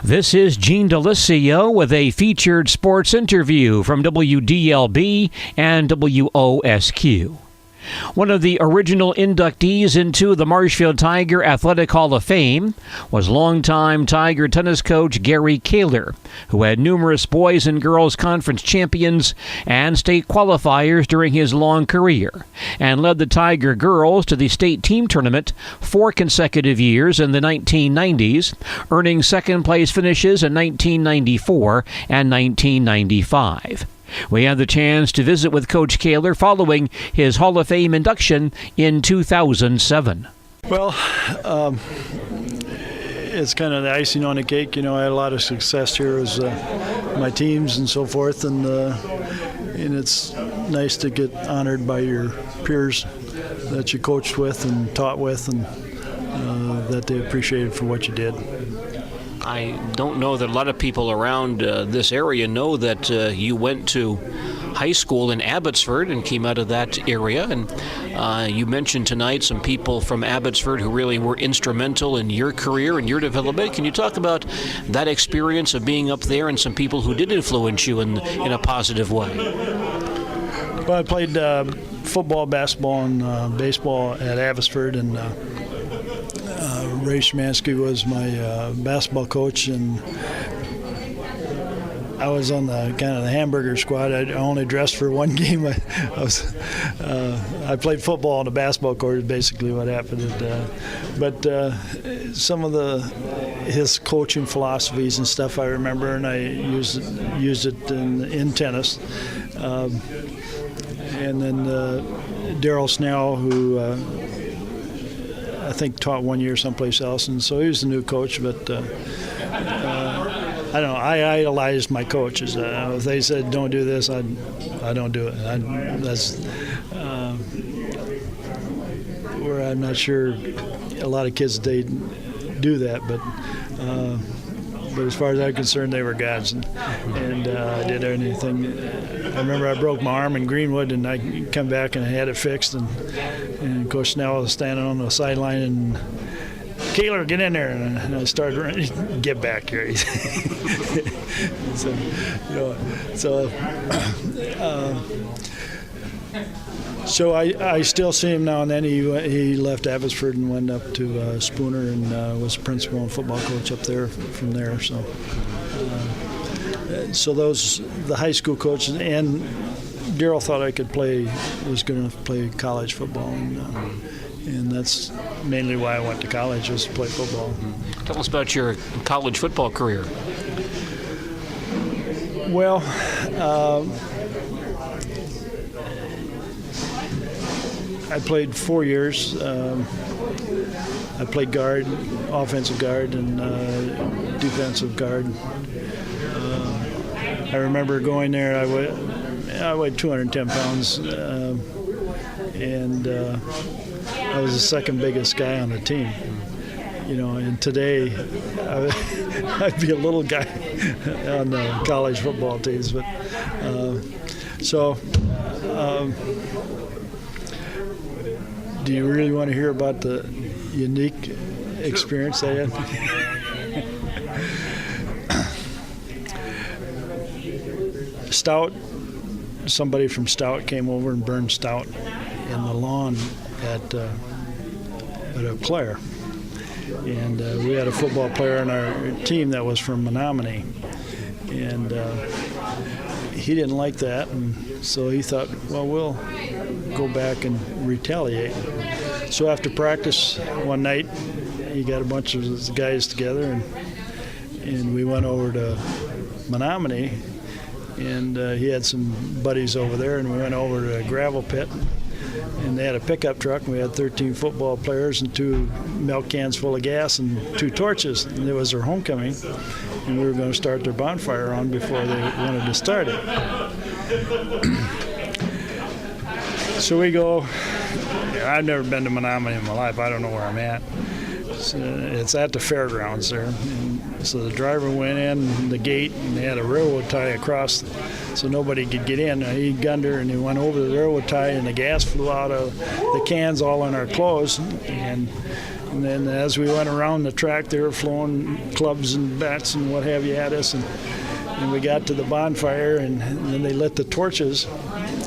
This is Gene DeLisio with a featured sports interview from WDLB and WOSQ. One of the original inductees into the Marshfield Tiger Athletic Hall of Fame was longtime Tiger tennis coach Gary Koehler, who had numerous boys and girls conference champions and state qualifiers during his long career, and led the Tiger girls to the state team tournament 4 consecutive years in the 1990s, earning second-place finishes in 1994 and 1995. We had the chance to visit with Coach Koehler following his Hall of Fame induction in 2007. Well, it's kind of the icing on the cake. You know, I had a lot of success here as my teams and so forth, and it's nice to get honored by your peers that you coached with and taught with, and that they appreciated for what you did. I don't know that a lot of people around this area know that you went to high school in Abbotsford and came out of that area. And you mentioned tonight some people from Abbotsford who really were instrumental in your career and your development. Can you talk about that experience of being up there and some people who did influence you in a positive way? Well, I played football, basketball, and baseball at Abbotsford, and Ray Schmansky was my basketball coach, and I was on the kind of the hamburger squad. I only dressed for one game. I played football on the basketball court is basically what happened. But some of his coaching philosophies and stuff I remember, and I used it in tennis. And then Daryl Snell, who I think taught 1 year someplace else, and so he was the new coach. But I don't know. I idolized my coaches. If they said don't do this, I don't do it. That's where I'm not sure a lot of kids they do that, but as far as I'm concerned, they were gods, and I did anything. I remember I broke my arm in Greenwood, and I come back and I had it fixed, and Coach Snell was standing on the sideline, and Koehler, get in there, and I started running. Get back here. So I still see him now and then. He left Abbotsford and went up to Spooner and was principal and football coach up there from there. So the high school coaches, and Daryl thought I was going to play college football, and that's mainly why I went to college, was to play football. Tell us about your college football career. Well, I played 4 years. I played guard, offensive guard, and defensive guard. I remember going there. I weighed 210 pounds, and I was the second biggest guy on the team. You know, and today I'd be a little guy on the college football teams. But do you really want to hear about the unique experience I had? Stout, somebody from Stout came over and burned Stout in the lawn at a player. And we had a football player on our team that was from Menominee. And he didn't like that, and so he thought, well, we'll go back and retaliate. So after practice one night, he got a bunch of his guys together, and we went over to Menominee, and he had some buddies over there, and we went over to a gravel pit, and they had a pickup truck, and we had 13 football players and 2 milk cans full of gas and 2 torches, and it was their homecoming, and we were going to start their bonfire on before they wanted to start it. So we go. I've never been to Menominee in my life. I don't know where I'm at. It's at the fairgrounds there. And so the driver went in the gate, and they had a railroad tie across, so nobody could get in. He gunned her, and he went over the railroad tie, and the gas flew out of the cans all in our clothes. And And then as we went around the track, they were throwing clubs and bats and what have you at us. And we got to the bonfire, and then they lit the torches,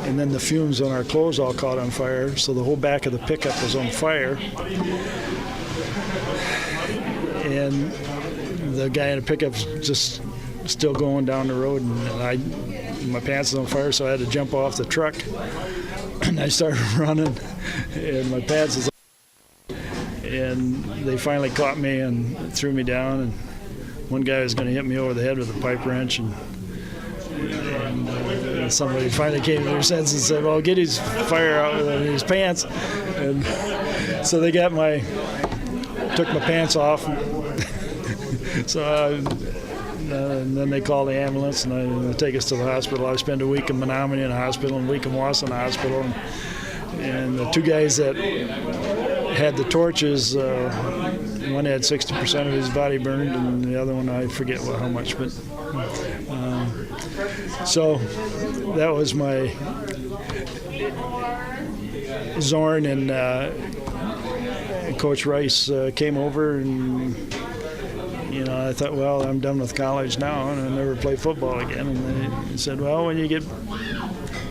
and then the fumes on our clothes all caught on fire. So the whole back of the pickup was on fire. And the guy in the pickup's just still going down the road, and my pants was on fire, so I had to jump off the truck. And I started running, and my pants was on. And they finally caught me and threw me down, and one guy was going to hit me over the head with a pipe wrench, and somebody finally came to their senses and said, well, get his fire out of his pants. And so they took my pants off. So and then they called the ambulance, and they take us to the hospital. I spent a week in Menominee in the hospital and a week in Wausau in the hospital. And the two guys that had the torches, one had 60% of his body burned, and the other one, I forget how much. But so that was my Zorn, and Coach Rice came over, and I thought, well, I'm done with college now, and I'll never play football again. And they said, well, when you get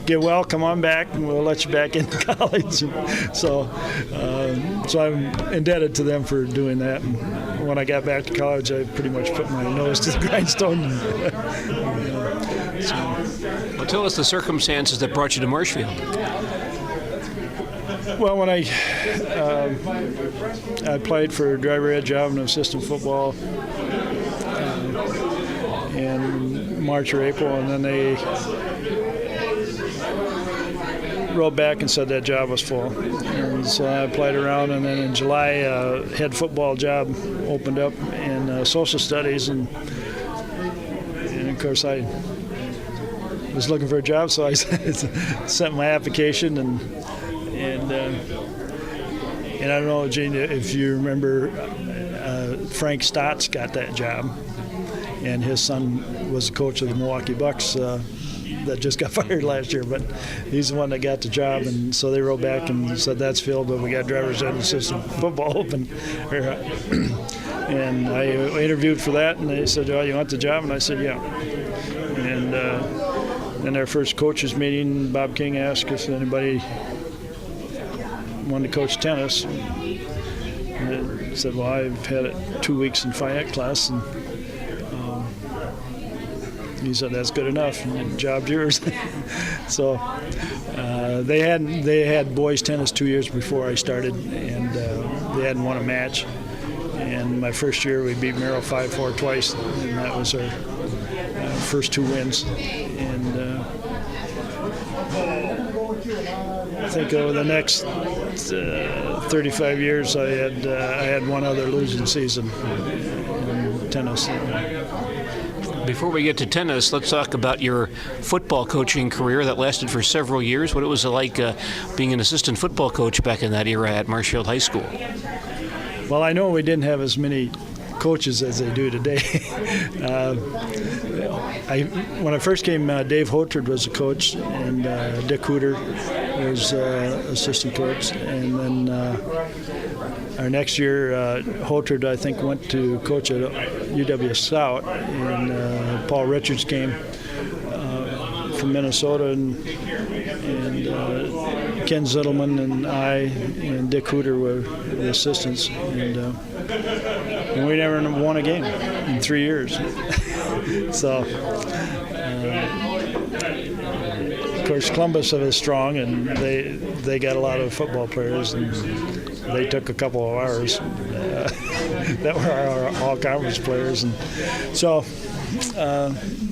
well, come on back, and we'll let you back into college. So I'm indebted to them for doing that. And when I got back to college, I pretty much put my nose to the grindstone. Well, tell us the circumstances that brought you to Marshfield. Well, when I played for a driver ed job in assistant football in March or April, and then they wrote back and said that job was full. And so I applied around, and then in July, a head football job opened up in social studies, and of course I was looking for a job, so I sent my application, and I don't know, Gene, if you remember, Frank Stotts got that job, and his son was the coach of the Milwaukee Bucks that just got fired last year, but he's the one that got the job, and so they wrote back and said that's filled, but we got drivers ed assistant football open. And I interviewed for that, and they said, oh, you want the job? And I said, yeah. And in our first coaches meeting, Bob King asked if anybody wanted to coach tennis. And I said, well, I've had it 2 weeks in Fayette class, and he said, that's good enough, and the job's yours. So they had boys tennis 2 years before I started, and they hadn't won a match. And my first year, we beat Merrill 5-4 twice, and that was our first 2 wins. And I think over the next 35 years, I had one other losing season in tennis. Before we get to tennis, let's talk about your football coaching career that lasted for several years. What was it like being an assistant football coach back in that era at Marshfield High School? Well, I know we didn't have as many coaches as they do today. When I first came, Dave Hotard was a coach, and Dick Hooter was assistant coach. And then our next year, Hotard, I think, went to coach at UW Stout, and Paul Richards came from Minnesota, and Ken Zittleman and I and Dick Hooter were the assistants, and we never won a game in 3 years. So, of course, Columbus is strong, and they got a lot of football players, and they took a couple of ours that were our all-conference players, and so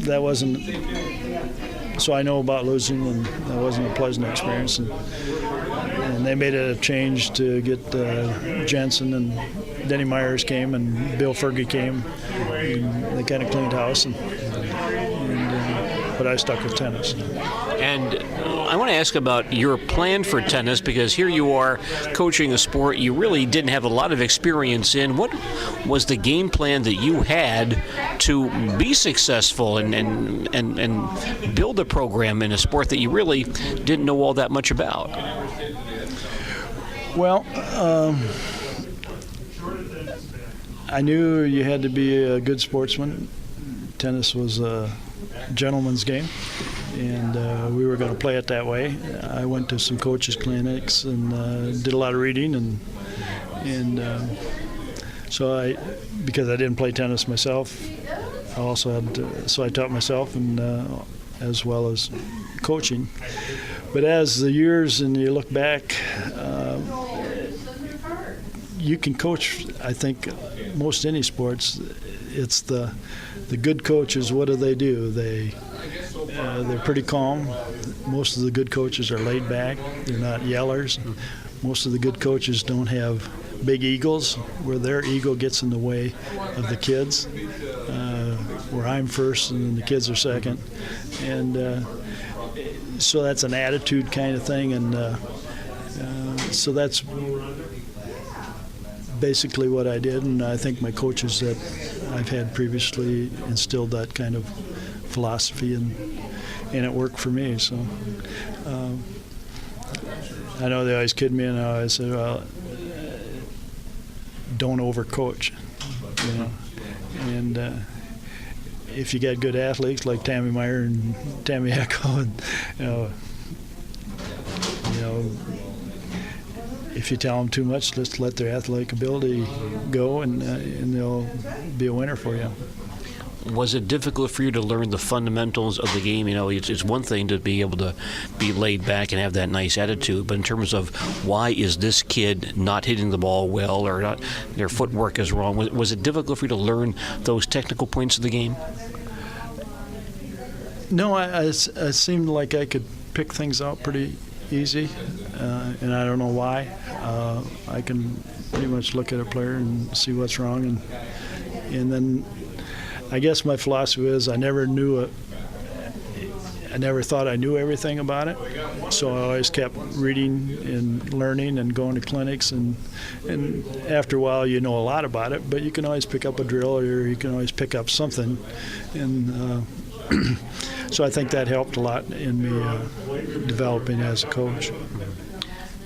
that wasn't. So I know about losing, and that wasn't a pleasant experience. And they made a change to get Jensen, and Denny Myers came, and Bill Fergie came. And they kind of cleaned house, but I stuck with tennis. And I want to ask about your plan for tennis, because here you are coaching a sport you really didn't have a lot of experience in. What was the game plan that you had to be successful and build a program in a sport that you really didn't know all that much about? Well, I knew you had to be a good sportsman. Tennis was a gentleman's game, and we were going to play it that way. I went to some coaches' clinics and did a lot of reading, and so because I didn't play tennis myself, I also had so I taught myself, and as well as coaching. But as the years and you look back, you can coach, I think, most any sports. It's the good coaches. What do? They're pretty calm. Most of the good coaches are laid back. They're not yellers. Most of the good coaches don't have big egos where their ego gets in the way of the kids, where I'm first and then the kids are second. And so that's an attitude kind of thing. And so that's basically what I did. And I think my coaches that I've had previously instilled that kind of philosophy, and it worked for me. So I know they always kid me, and I said, well, don't overcoach, you know. And if you got good athletes like Tammy Meyer and Tammy Echo, and you know, if you tell them too much, just let their athletic ability go, and they'll be a winner for you. Was it difficult for you to learn the fundamentals of the game? You know, it's one thing to be able to be laid back and have that nice attitude, but in terms of why is this kid not hitting the ball well, or not, their footwork is wrong, was it difficult for you to learn those technical points of the game? No, I seemed like I could pick things out pretty easy, and I don't know why. I can pretty much look at a player and see what's wrong, and then I guess my philosophy is I never thought I knew everything about it, so I always kept reading and learning and going to clinics, and after a while you know a lot about it, but you can always pick up a drill, or you can always pick up something, and so I think that helped a lot in me developing as a coach.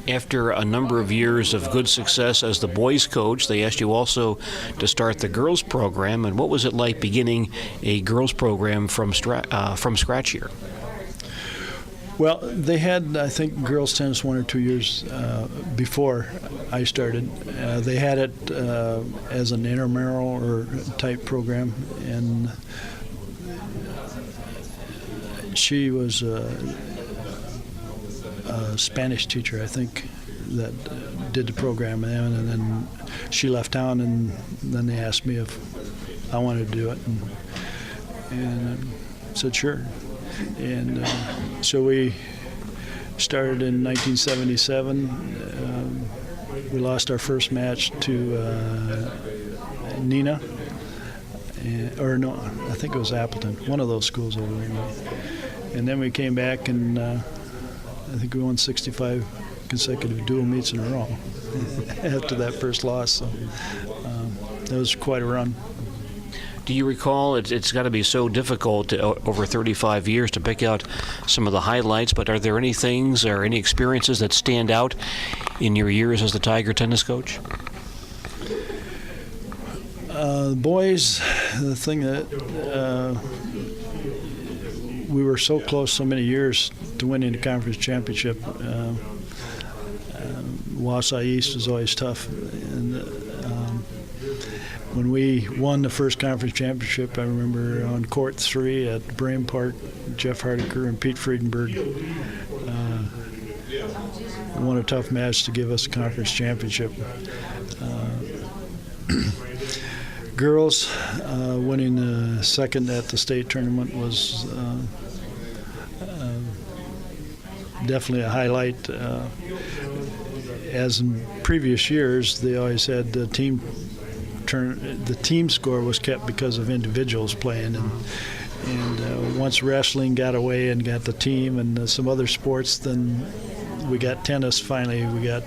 After a number of years of good success as the boys coach, they asked you also to start the girls program. And what was it like beginning a girls program from scratch here? Well, they had, I think, girls tennis 1 or 2 years before I started. They had it as an intramural or type program, and she was a Spanish teacher, I think, that did the program, and then she left town, and then they asked me if I wanted to do it, and I said sure. And so we started in 1977. We lost our first match to Nina, or no, I think it was Appleton, one of those schools over there. And then we came back, and I think we won 65 consecutive dual meets in a row after that first loss. So that was quite a run. Do you recall, it's got to be so difficult over 35 years to pick out some of the highlights, but are there any things or any experiences that stand out in your years as the Tiger tennis coach? Boys, the thing that we were so close so many years to winning the conference championship. Wausau East was always tough, and when we won the first conference championship, I remember on court 3 at Brame Park, Jeff Hardiker and Pete Friedenberg won a tough match to give us a conference championship. Girls winning the second at the state tournament was definitely a highlight. As in previous years, they always had the team score was kept because of individuals playing, and once wrestling got away and got the team and some other sports, then we got tennis. Finally, we got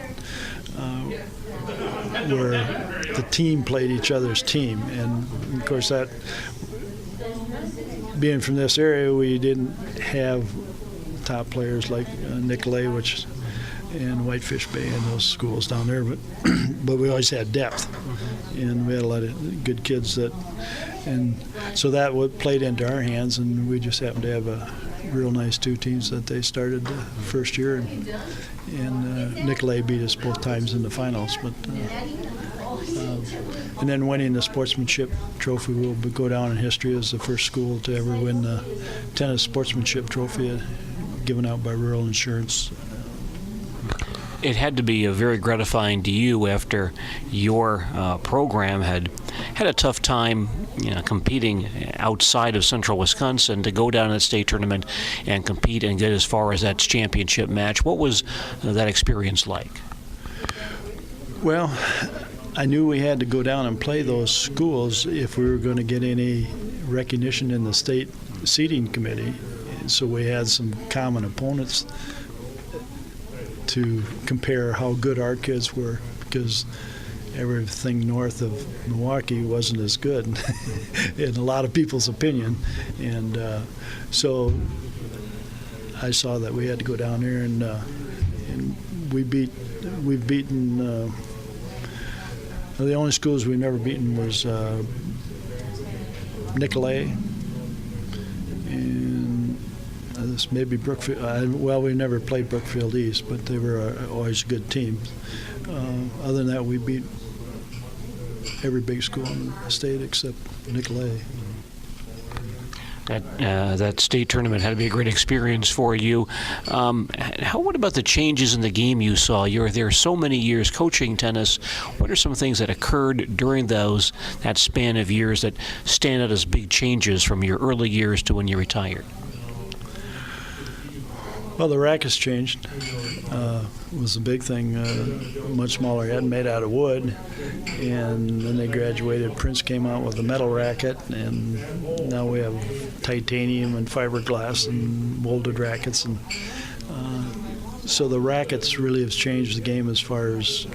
where the team played each other's team, and of course that being from this area, we didn't have top players like Nicolay, and Whitefish Bay and those schools down there, but we always had depth. and we had a lot of good kids and so that played into our hands, and we just happened to have a real nice 2 teams that they started the first year, and Nicolay beat us both times in the finals, but and then winning the sportsmanship trophy will go down in history as the first school to ever win the tennis sportsmanship trophy given out by Rural Insurance. It had to be very gratifying to you after your program had a tough time, competing outside of Central Wisconsin, to go down to the state tournament and compete and get as far as that championship match. What was that experience like? Well, I knew we had to go down and play those schools if we were going to get any recognition in the state seating committee. So we had some common opponents to compare how good our kids were, because everything north of Milwaukee wasn't as good in a lot of people's opinion. And so I saw that we had to go down there, and we've beaten the only schools we've never beaten was Nicolay and maybe Brookfield. Well, we never played Brookfield East, but they were always a good team. Other than that, we beat every big school in the state except Nicolay. That state tournament had to be a great experience for you. What about the changes in the game you saw? You were there so many years coaching tennis. What are some things that occurred during that span of years that stand out as big changes from your early years to when you retired? Well, the rackets changed. Was a big thing. Much smaller head, made out of wood, and then they graduated. Prince came out with a metal racket, and now we have titanium and fiberglass and molded rackets, and so the rackets really have changed the game as far as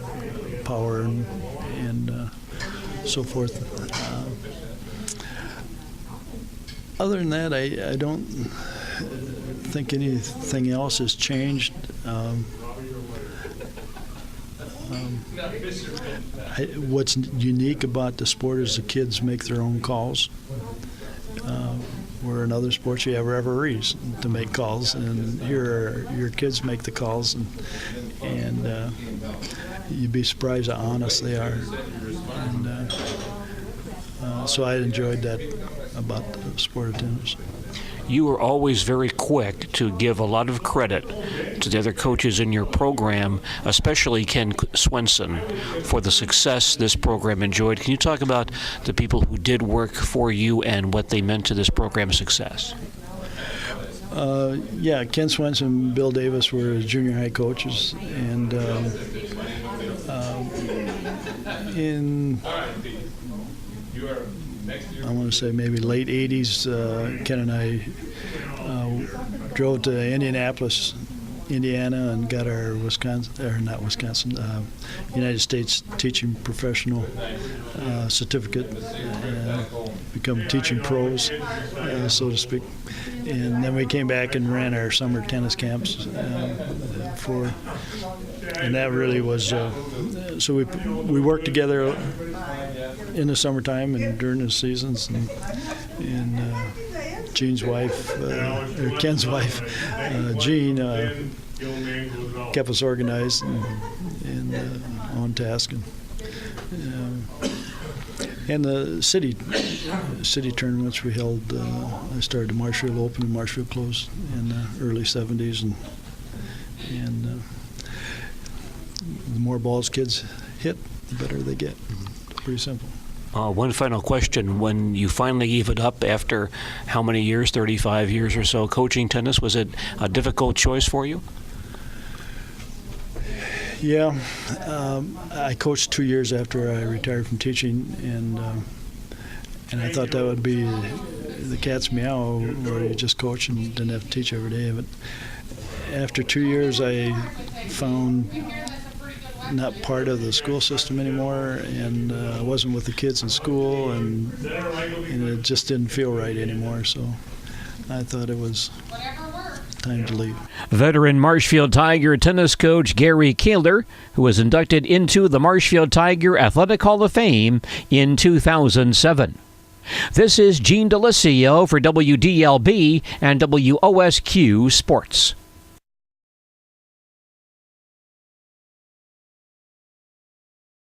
power and so forth. Other than that, I don't think anything else has changed. What's unique about the sport is the kids make their own calls. Where in other sports you have referees to make calls, and here your kids make the calls, and you'd be surprised how honest they are. And so I enjoyed that about the sport of tennis. You were always very quick to give a lot of credit to the other coaches in your program, especially Ken Swenson, for the success this program enjoyed. Can you talk about the people who did work for you and what they meant to this program's success? Yeah, Ken Swenson and Bill Davis were his junior high coaches, and in I want to say maybe late 80s, Ken and I drove to Indianapolis, Indiana, and got our United States Teaching Professional certificate, become teaching pros, so to speak. And then we came back and ran our summer tennis camps and that really was, so we worked together in the summertime and during the seasons, and Jean's wife, or Ken's wife, Jean, kept us organized and on task, and the city tournaments we held. I started the Marshfield Open and Marshfield Close in the early 70s, and the more balls kids hit, the better they get. Pretty simple. One final question. When you finally gave it up after how many years, 35 years or so, coaching tennis, was it a difficult choice for you? Yeah. I coached 2 years after I retired from teaching, and I thought that would be the cat's meow, where you just coach and didn't have to teach every day. But after 2 years, I found not part of the school system anymore, and I wasn't with the kids in school, and it just didn't feel right anymore. So I thought it was time to leave. Veteran Marshfield Tiger tennis coach Gary Koehler, who was inducted into the Marshfield Tiger Athletic Hall of Fame in 2007. This is DeLisio for WDLB and WOSQ Sports.